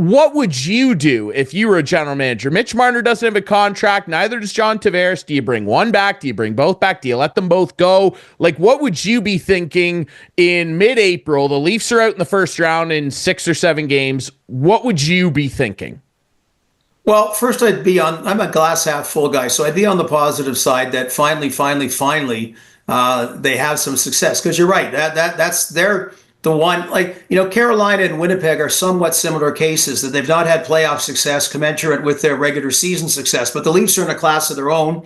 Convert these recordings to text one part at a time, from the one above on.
what would you do if you were a general manager? Mitch Marner doesn't have a contract. Neither does John Tavares. Do you bring one back? Do you bring both back? Do you let them both go? Like, what would you be thinking in mid-April? The Leafs are out in the first round in 6 or 7 games. What would you be thinking? Well, first I'm a glass half full guy, so I'd be on the positive side that finally, they have some success. Because you're right, they're the one, like, Carolina and Winnipeg are somewhat similar cases, that they've not had playoff success commensurate with their regular season success. But the Leafs are in a class of their own.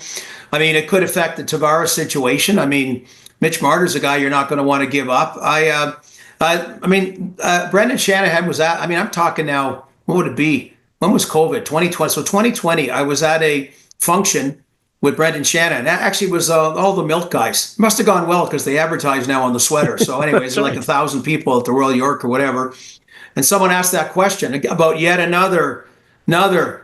I mean, it could affect the Tavares situation. I mean, Mitch Marner's a guy you're not going to want to give up. Brendan Shanahan was at, I'm talking now, what would it be? When was COVID? 2020. So 2020, I was at a function with Brendan Shanahan. That actually was all the milk guys. Must have gone well because they advertise now on the sweater. So anyways, there's like 1,000 people at the Royal York or whatever. And someone asked that question about yet another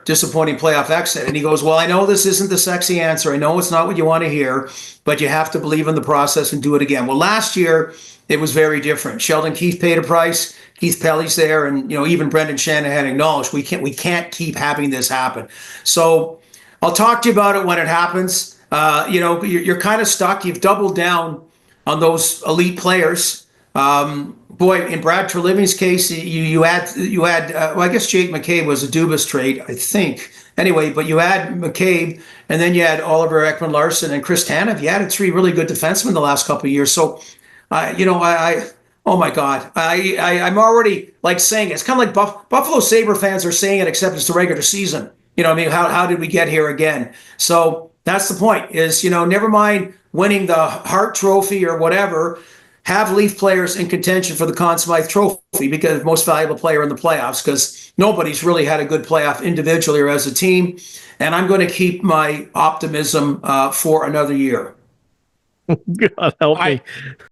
disappointing playoff exit. And he goes, well, I know this isn't the sexy answer. I know it's not what you want to hear, but you have to believe in the process and do it again. Well, last year, it was very different. Sheldon Keefe paid a price. Keith Pelly's there, and even Brendan Shanahan acknowledged we can't keep having this happen. So I'll talk to you about it when it happens. You're kind of stuck. You've doubled down on those elite players. Boy, in Brad Treliving's case, you had I guess Jake McCabe was a Dubas trade, I think. Anyway, but you had McCabe, and then you had Oliver Ekman-Larsson and Chris Tanev. You added 3 really good defensemen the last couple of years. So, oh my God, I'm already like saying it. It's kind of like Buffalo Sabre fans are saying it, except it's the regular season. How did we get here again? So that's the point is, never mind winning the Hart Trophy or whatever, have Leaf players in contention for the Conn Smythe Trophy because most valuable player in the playoffs, because nobody's really had a good playoff individually or as a team. And I'm going to keep my optimism for another year. God help me.